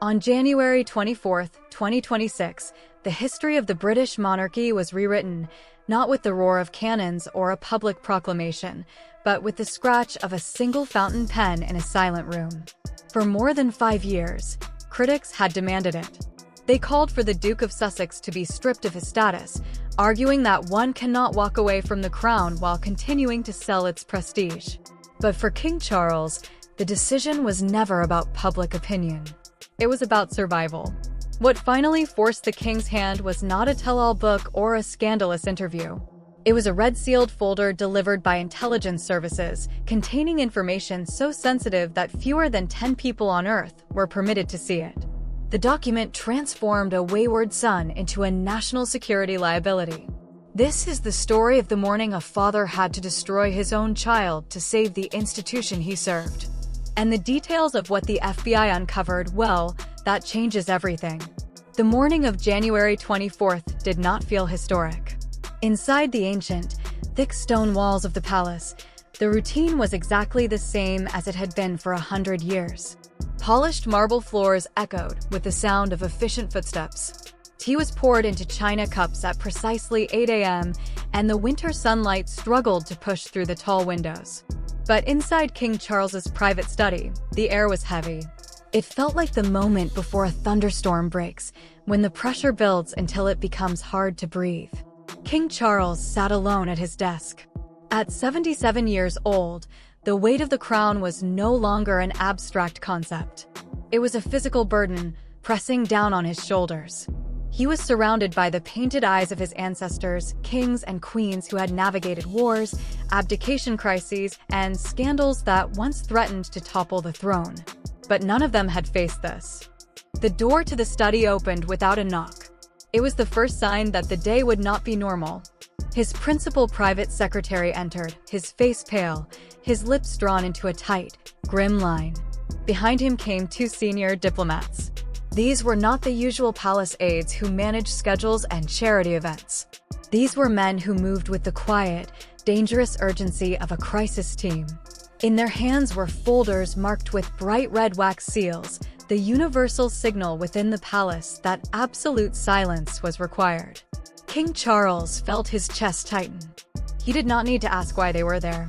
On January 24, 2026, the history of the British monarchy was rewritten, not with the roar of cannons or a public proclamation, but with the scratch of a single fountain pen in a silent room. For more than 5 years, critics had demanded it. They called for the Duke of Sussex to be stripped of his status, arguing that one cannot walk away from the crown while continuing to sell its prestige. But for King Charles, the decision was never about public opinion. It was about survival. What finally forced the king's hand was not a tell-all book or a scandalous interview. It was a red-sealed folder delivered by intelligence services, containing information so sensitive that fewer than 10 people on Earth were permitted to see it. The document transformed a wayward son into a national security liability. This is the story of the morning a father had to destroy his own child to save the institution he served. And the details of what the FBI uncovered, well, that changes everything. The morning of January 24th did not feel historic. Inside the ancient, thick stone walls of the palace, the routine was exactly the same as it had been for 100 years. Polished marble floors echoed with the sound of efficient footsteps. Tea was poured into china cups at precisely 8 a.m., and the winter sunlight struggled to push through the tall windows. But inside King Charles's private study, the air was heavy. It felt like the moment before a thunderstorm breaks, when the pressure builds until it becomes hard to breathe. King Charles sat alone at his desk. At 77 years old, the weight of the crown was no longer an abstract concept. It was a physical burden, pressing down on his shoulders. He was surrounded by the painted eyes of his ancestors, kings and queens who had navigated wars, abdication crises, and scandals that once threatened to topple the throne. But none of them had faced this. The door to the study opened without a knock. It was the first sign that the day would not be normal. His principal private secretary entered, his face pale, his lips drawn into a tight, grim line. Behind him came 2 senior diplomats. These were not the usual palace aides who managed schedules and charity events. These were men who moved with the quiet, dangerous urgency of a crisis team. In their hands were folders marked with bright red wax seals, the universal signal within the palace that absolute silence was required. King Charles felt his chest tighten. He did not need to ask why they were there.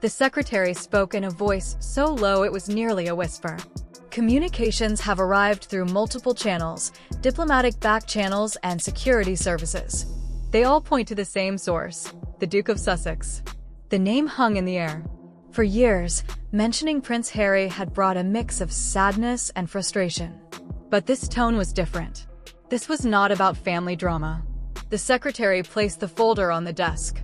The secretary spoke in a voice so low it was nearly a whisper. Communications have arrived through multiple channels, diplomatic back channels, and security services. They all point to the same source, the Duke of Sussex. The name hung in the air. For years, mentioning Prince Harry had brought a mix of sadness and frustration. But this tone was different. This was not about family drama. The secretary placed the folder on the desk.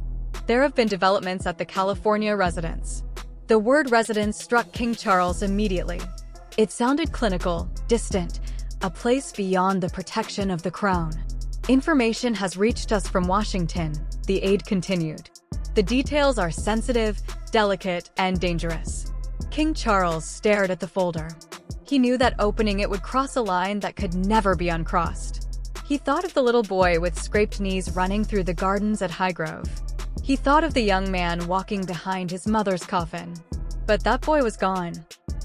There have been developments at the California residence. The word residence struck King Charles immediately. It sounded clinical, distant, a place beyond the protection of the crown. Information has reached us from Washington, the aide continued. The details are sensitive, delicate, and dangerous. King Charles stared at the folder. He knew that opening it would cross a line that could never be uncrossed. He thought of the little boy with scraped knees running through the gardens at Highgrove. He thought of the young man walking behind his mother's coffin. But that boy was gone.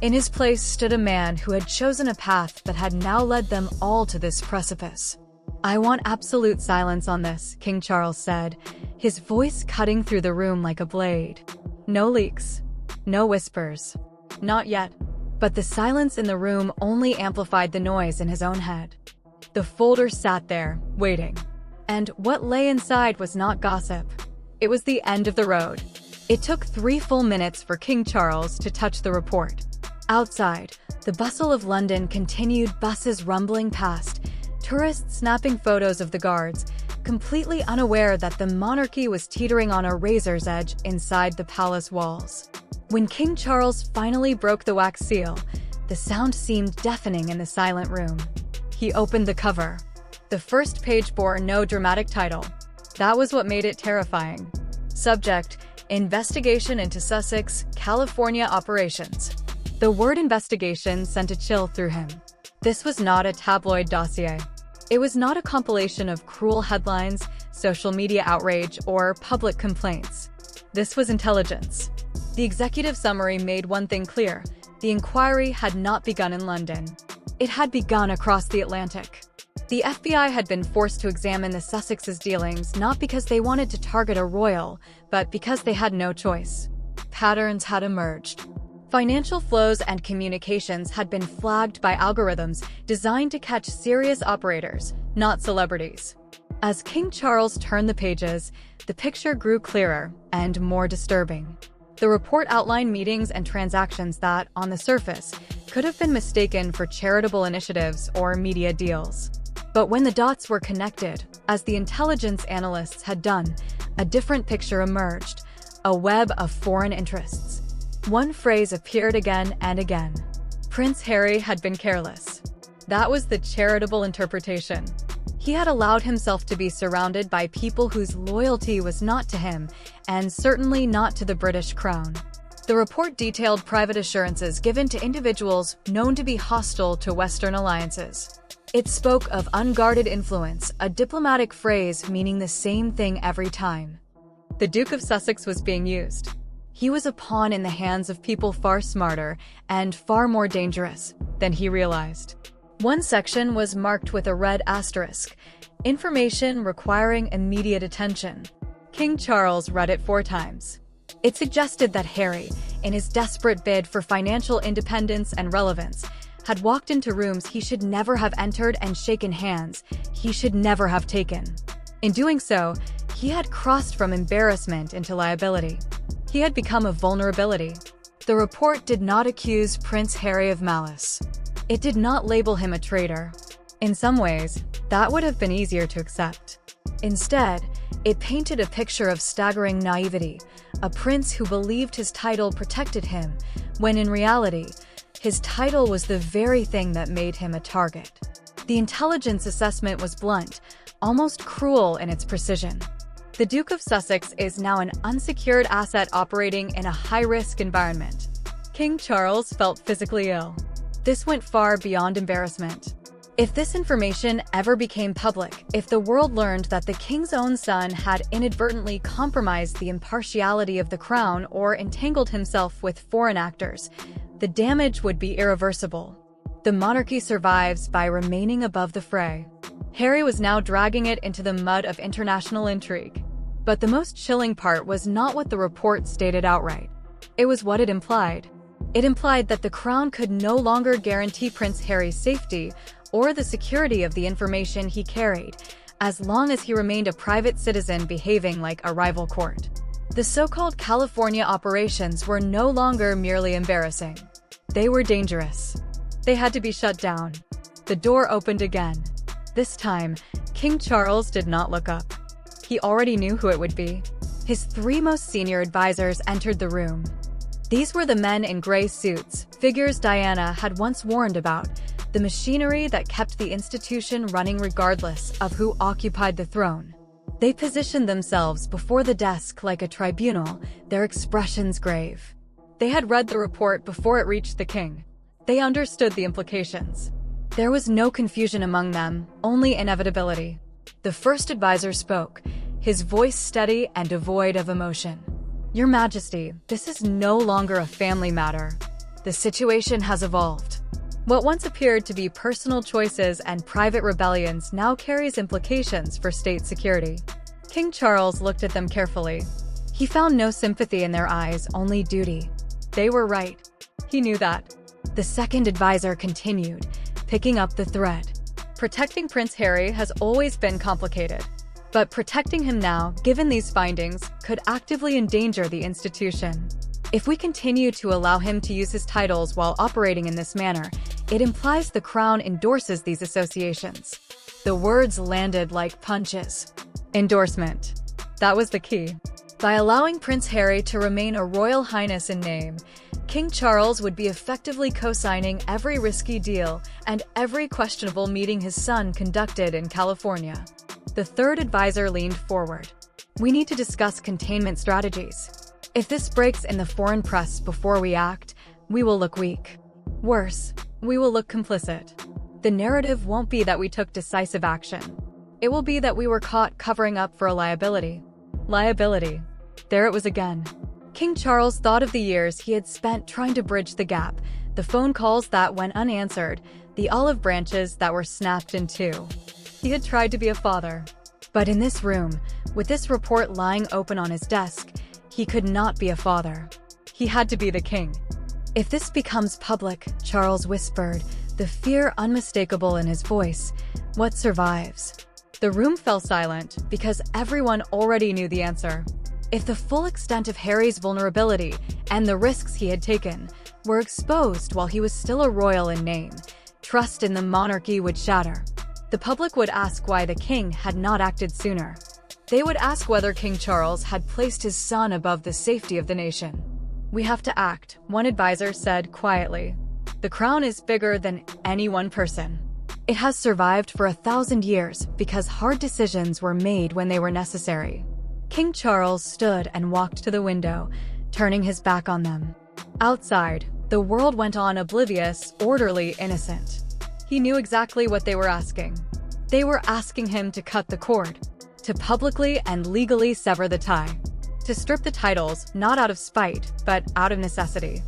In his place stood a man who had chosen a path that had now led them all to this precipice. "I want absolute silence on this," King Charles said, his voice cutting through the room like a blade. No leaks. No whispers. Not yet. But the silence in the room only amplified the noise in his own head. The folder sat there, waiting. And what lay inside was not gossip. It was the end of the road. It took 3 full minutes for King Charles to touch the report. Outside, the bustle of London continued, buses rumbling past, tourists snapping photos of the guards, completely unaware that the monarchy was teetering on a razor's edge inside the palace walls. When King Charles finally broke the wax seal, the sound seemed deafening in the silent room. He opened the cover. The first page bore no dramatic title. That was what made it terrifying. Subject: Investigation into Sussex, California Operations. The word investigation sent a chill through him. This was not a tabloid dossier. It was not a compilation of cruel headlines, social media outrage, or public complaints. This was intelligence. The executive summary made one thing clear: the inquiry had not begun in London. It had begun across the Atlantic. The FBI had been forced to examine the Sussexes' dealings not because they wanted to target a royal, but because they had no choice. Patterns had emerged. Financial flows and communications had been flagged by algorithms designed to catch serious operators, not celebrities. As King Charles turned the pages, the picture grew clearer and more disturbing. The report outlined meetings and transactions that, on the surface, could have been mistaken for charitable initiatives or media deals. But when the dots were connected, as the intelligence analysts had done, a different picture emerged, a web of foreign interests. One phrase appeared again and again. Prince Harry had been careless. That was the charitable interpretation. He had allowed himself to be surrounded by people whose loyalty was not to him, and certainly not to the British crown. The report detailed private assurances given to individuals known to be hostile to Western alliances. It spoke of unguarded influence, a diplomatic phrase meaning the same thing every time. The Duke of Sussex was being used. He was a pawn in the hands of people far smarter and far more dangerous than he realized. One section was marked with a red asterisk, information requiring immediate attention. King Charles read it 4 times. It suggested that Harry, in his desperate bid for financial independence and relevance, had walked into rooms he should never have entered and shaken hands he should never have taken. In doing so, he had crossed from embarrassment into liability. He had become a vulnerability. The report did not accuse Prince Harry of malice. It did not label him a traitor. In some ways, that would have been easier to accept. Instead, it painted a picture of staggering naivety, a prince who believed his title protected him, when in reality, his title was the very thing that made him a target. The intelligence assessment was blunt, almost cruel in its precision. The Duke of Sussex is now an unsecured asset operating in a high-risk environment. King Charles felt physically ill. This went far beyond embarrassment. If this information ever became public, if the world learned that the king's own son had inadvertently compromised the impartiality of the crown or entangled himself with foreign actors, the damage would be irreversible. The monarchy survives by remaining above the fray. Harry was now dragging it into the mud of international intrigue. But the most chilling part was not what the report stated outright. It was what it implied. It implied that the crown could no longer guarantee Prince Harry's safety or the security of the information he carried, as long as he remained a private citizen behaving like a rival court. The so-called California operations were no longer merely embarrassing. They were dangerous. They had to be shut down. The door opened again. This time, King Charles did not look up. He already knew who it would be. His 3 most senior advisors entered the room. These were the men in gray suits, figures Diana had once warned about, the machinery that kept the institution running regardless of who occupied the throne. They positioned themselves before the desk like a tribunal, their expressions grave. They had read the report before it reached the king. They understood the implications. There was no confusion among them, only inevitability. The first advisor spoke, his voice steady and devoid of emotion. "Your Majesty, this is no longer a family matter. The situation has evolved. What once appeared to be personal choices and private rebellions now carries implications for state security." King Charles looked at them carefully. He found no sympathy in their eyes, only duty. They were right. He knew that. The second advisor continued, picking up the thread. "Protecting Prince Harry has always been complicated. But protecting him now, given these findings, could actively endanger the institution. If we continue to allow him to use his titles while operating in this manner, it implies the crown endorses these associations." The words landed like punches. Endorsement. That was the key. By allowing Prince Harry to remain a royal highness in name, King Charles would be effectively co-signing every risky deal and every questionable meeting his son conducted in California. The third advisor leaned forward. "We need to discuss containment strategies. If this breaks in the foreign press before we act, we will look weak. Worse, we will look complicit. The narrative won't be that we took decisive action. It will be that we were caught covering up for a liability." Liability. There it was again. King Charles thought of the years he had spent trying to bridge the gap, the phone calls that went unanswered, the olive branches that were snapped in two. He had tried to be a father. But in this room, with this report lying open on his desk, he could not be a father. He had to be the king. "If this becomes public," Charles whispered, the fear unmistakable in his voice, "what survives?" The room fell silent because everyone already knew the answer. If the full extent of Harry's vulnerability and the risks he had taken were exposed while he was still a royal in name, trust in the monarchy would shatter. The public would ask why the king had not acted sooner. They would ask whether King Charles had placed his son above the safety of the nation. "We have to act," one advisor said quietly. "The crown is bigger than any one person. It has survived for 1,000 years because hard decisions were made when they were necessary." King Charles stood and walked to the window, turning his back on them. Outside, the world went on oblivious, orderly, innocent. He knew exactly what they were asking. They were asking him to cut the cord, to publicly and legally sever the tie, to strip the titles not out of spite, but out of necessity.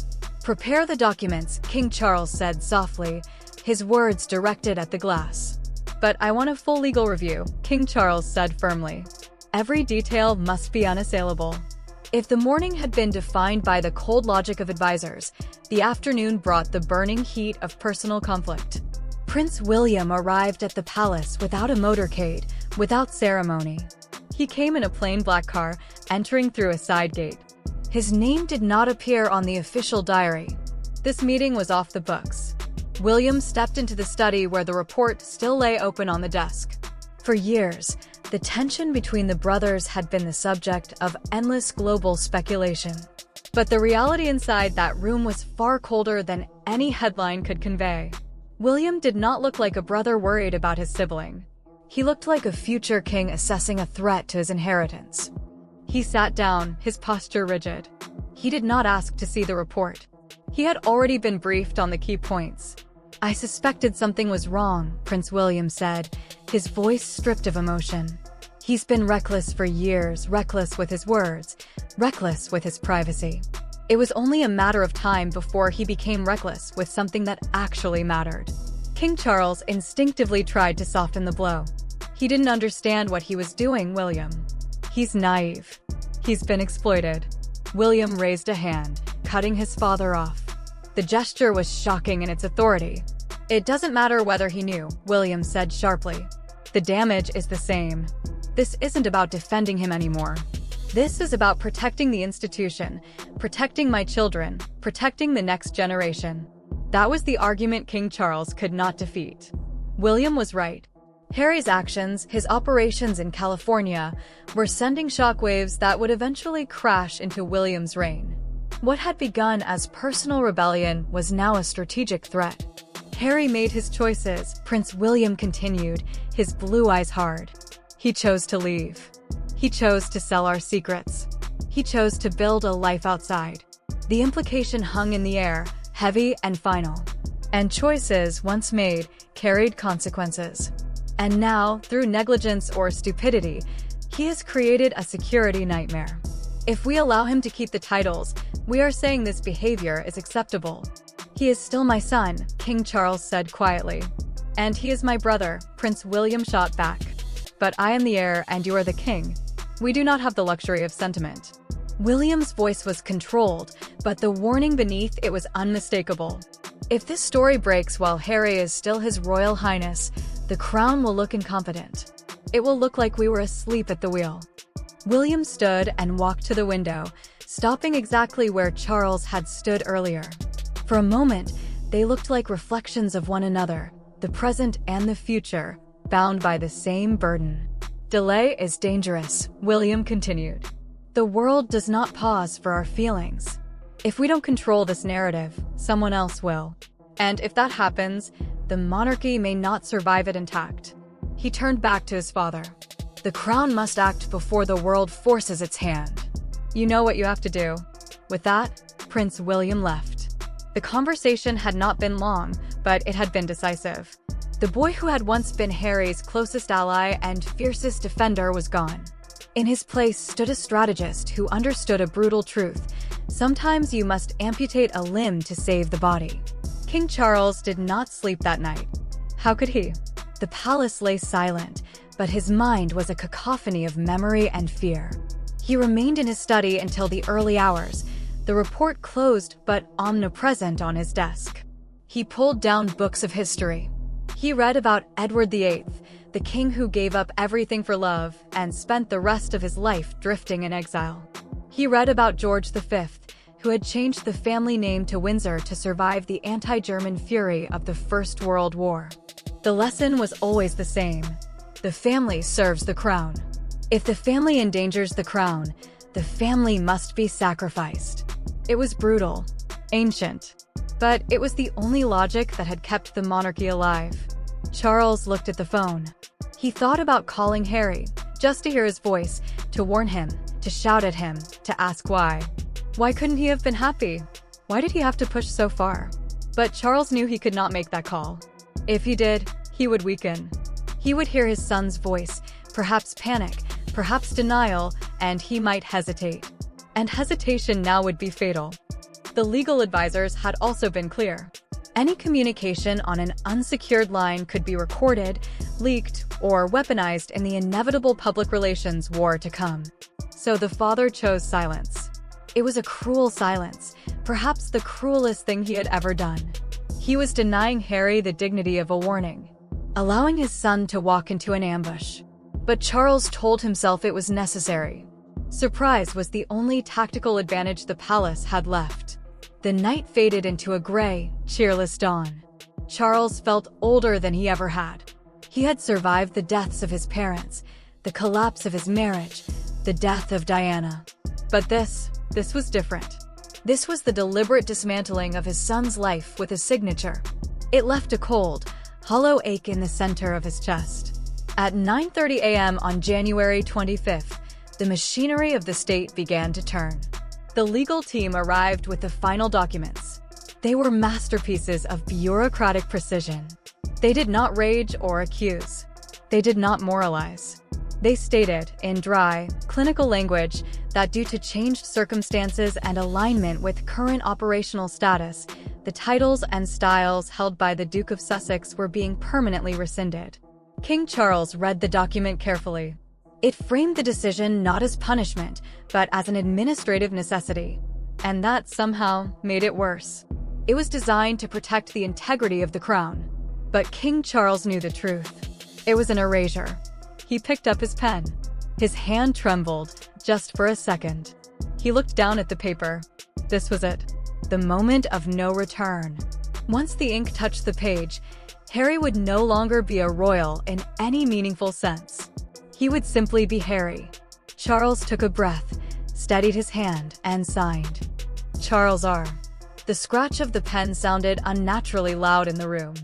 "Prepare the documents," King Charles said softly, his words directed at the glass. "But I want a full legal review," King Charles said firmly. "Every detail must be unassailable." If the morning had been defined by the cold logic of advisors, the afternoon brought the burning heat of personal conflict. Prince William arrived at the palace without a motorcade, without ceremony. He came in a plain black car, entering through a side gate. His name did not appear on the official diary. This meeting was off the books. William stepped into the study where the report still lay open on the desk. For years, the tension between the brothers had been the subject of endless global speculation. But the reality inside that room was far colder than any headline could convey. William did not look like a brother worried about his sibling. He looked like a future king assessing a threat to his inheritance. He sat down, his posture rigid. He did not ask to see the report. He had already been briefed on the key points. "I suspected something was wrong," Prince William said, his voice stripped of emotion. "He's been reckless for years, reckless with his words, reckless with his privacy. It was only a matter of time before he became reckless with something that actually mattered." King Charles instinctively tried to soften the blow. "He didn't understand what he was doing, William. He's naive. He's been exploited." William raised a hand, cutting his father off. The gesture was shocking in its authority. "It doesn't matter whether he knew," William said sharply. "The damage is the same. This isn't about defending him anymore. This is about protecting the institution, protecting my children, protecting the next generation." That was the argument King Charles could not defeat. William was right. Harry's actions, his operations in California, were sending shockwaves that would eventually crash into William's reign. What had begun as personal rebellion was now a strategic threat. Harry made his choices, Prince William continued, his blue eyes hard. He chose to leave. He chose to sell our secrets. He chose to build a life outside. The implication hung in the air, heavy and final. And choices, once made, carried consequences. And now, through negligence or stupidity, he has created a security nightmare. If we allow him to keep the titles, we are saying this behavior is acceptable. "He is still my son," King Charles said quietly. "And he is my brother," Prince William shot back. "But I am the heir and you are the king. We do not have the luxury of sentiment." William's voice was controlled, but the warning beneath it was unmistakable. "If this story breaks while Harry is still His Royal Highness, the crown will look incompetent. It will look like we were asleep at the wheel." William stood and walked to the window, stopping exactly where Charles had stood earlier. For a moment, they looked like reflections of one another, the present and the future, bound by the same burden. "Delay is dangerous," William continued. "The world does not pause for our feelings. If we don't control this narrative, someone else will. And if that happens, the monarchy may not survive it intact." He turned back to his father. "The crown must act before the world forces its hand. You know what you have to do." With that, Prince William left. The conversation had not been long, but it had been decisive. The boy who had once been Harry's closest ally and fiercest defender was gone. In his place stood a strategist who understood a brutal truth. Sometimes you must amputate a limb to save the body. King Charles did not sleep that night. How could he? The palace lay silent, but his mind was a cacophony of memory and fear. He remained in his study until the early hours, the report closed but omnipresent on his desk. He pulled down books of history. He read about Edward VIII, the king who gave up everything for love and spent the rest of his life drifting in exile. He read about George V, who had changed the family name to Windsor to survive the anti-German fury of the First World War. The lesson was always the same. The family serves the crown. If the family endangers the crown, the family must be sacrificed. It was brutal, ancient, but it was the only logic that had kept the monarchy alive. Charles looked at the phone. He thought about calling Harry, just to hear his voice, to warn him, to shout at him, to ask why. Why couldn't he have been happy? Why did he have to push so far? But Charles knew he could not make that call. If he did, he would weaken. He would hear his son's voice, perhaps panic, perhaps denial, and he might hesitate. And hesitation now would be fatal. The legal advisors had also been clear. Any communication on an unsecured line could be recorded, leaked, or weaponized in the inevitable public relations war to come. So the father chose silence. It was a cruel silence, perhaps the cruelest thing he had ever done. He was denying Harry the dignity of a warning, allowing his son to walk into an ambush. But Charles told himself it was necessary. Surprise was the only tactical advantage the palace had left. The night faded into a gray, cheerless dawn. Charles felt older than he ever had. He had survived the deaths of his parents, the collapse of his marriage, the death of Diana. But this was different. This was the deliberate dismantling of his son's life with a signature. It left a cold, hollow ache in the center of his chest. At 9:30 a.m. on January 25th, the machinery of the state began to turn. The legal team arrived with the final documents. They were masterpieces of bureaucratic precision. They did not rage or accuse. They did not moralize. They stated, in dry, clinical language, that due to changed circumstances and alignment with current operational status, the titles and styles held by the Duke of Sussex were being permanently rescinded. King Charles read the document carefully. It framed the decision not as punishment, but as an administrative necessity. And that somehow made it worse. It was designed to protect the integrity of the crown. But King Charles knew the truth. It was an erasure. He picked up his pen. His hand trembled, just for a second. He looked down at the paper. This was it. The moment of no return. Once the ink touched the page, Harry would no longer be a royal in any meaningful sense. He would simply be Harry. Charles took a breath, steadied his hand, and signed. Charles R. The scratch of the pen sounded unnaturally loud in the room.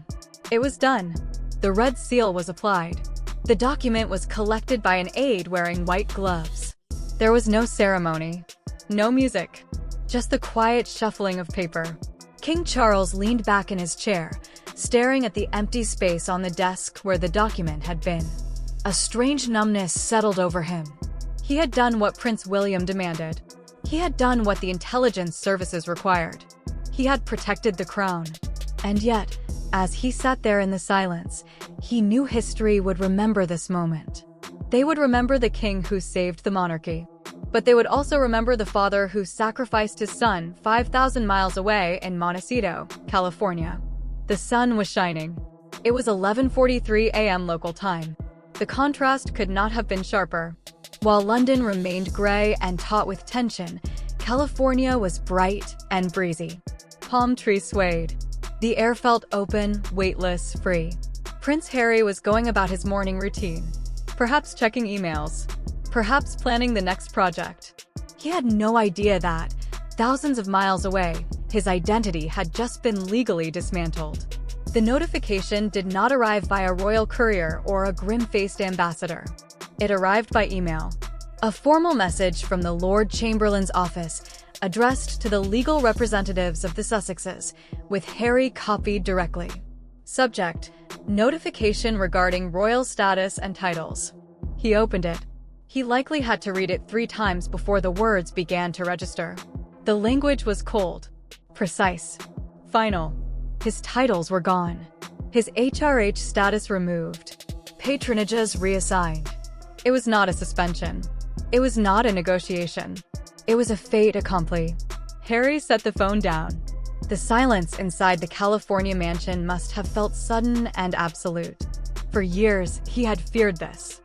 It was done. The red seal was applied. The document was collected by an aide wearing white gloves. There was no ceremony, no music, just the quiet shuffling of paper. King Charles leaned back in his chair, staring at the empty space on the desk where the document had been. A strange numbness settled over him. He had done what Prince William demanded. He had done what the intelligence services required. He had protected the crown. And yet, as he sat there in the silence, he knew history would remember this moment. They would remember the king who saved the monarchy. But they would also remember the father who sacrificed his son 5,000 miles away in Montecito, California. The sun was shining. It was 11:43 a.m. local time. The contrast could not have been sharper. While London remained gray and taut with tension, California was bright and breezy. Palm trees swayed. The air felt open, weightless, free. Prince Harry was going about his morning routine, perhaps checking emails, perhaps planning the next project. He had no idea that, thousands of miles away, his identity had just been legally dismantled. The notification did not arrive by a royal courier or a grim-faced ambassador. It arrived by email. A formal message from the Lord Chamberlain's office, addressed to the legal representatives of the Sussexes, with Harry copied directly. Subject: Notification regarding royal status and titles. He opened it. He likely had to read it 3 times before the words began to register. The language was cold, precise, final. His titles were gone. His HRH status removed. Patronages reassigned. It was not a suspension. It was not a negotiation. It was a fait accompli. Harry set the phone down. The silence inside the California mansion must have felt sudden and absolute. For years, he had feared this,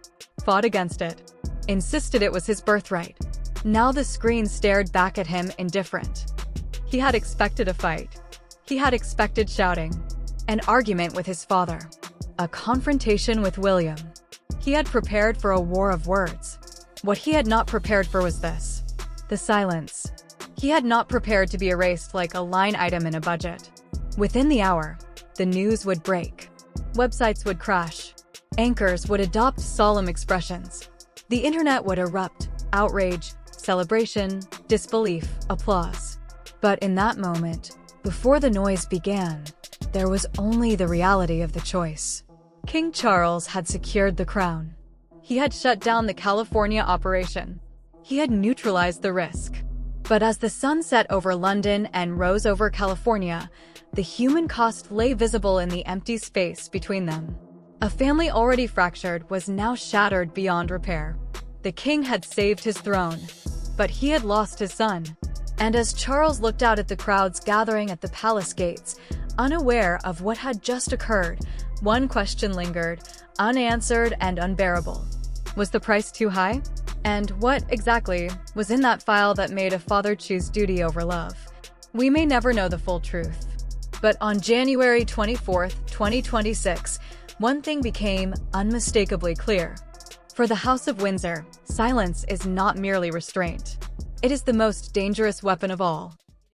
fought against it, insisted it was his birthright. Now the screen stared back at him indifferent. He had expected a fight. He had expected shouting, an argument with his father, a confrontation with William. He had prepared for a war of words. What he had not prepared for was this, the silence. He had not prepared to be erased like a line item in a budget. Within the hour, the news would break. Websites would crash. Anchors would adopt solemn expressions. The internet would erupt, outrage, celebration, disbelief, applause. But in that moment, before the noise began, there was only the reality of the choice. King Charles had secured the crown. He had shut down the California operation. He had neutralized the risk. But as the sun set over London and rose over California, the human cost lay visible in the empty space between them. A family already fractured was now shattered beyond repair. The king had saved his throne, but he had lost his son. And as Charles looked out at the crowds gathering at the palace gates, unaware of what had just occurred, one question lingered, unanswered and unbearable. Was the price too high? And what, exactly, was in that file that made a father choose duty over love? We may never know the full truth. But on January 24, 2026, one thing became unmistakably clear. For the House of Windsor, silence is not merely restraint. It is the most dangerous weapon of all.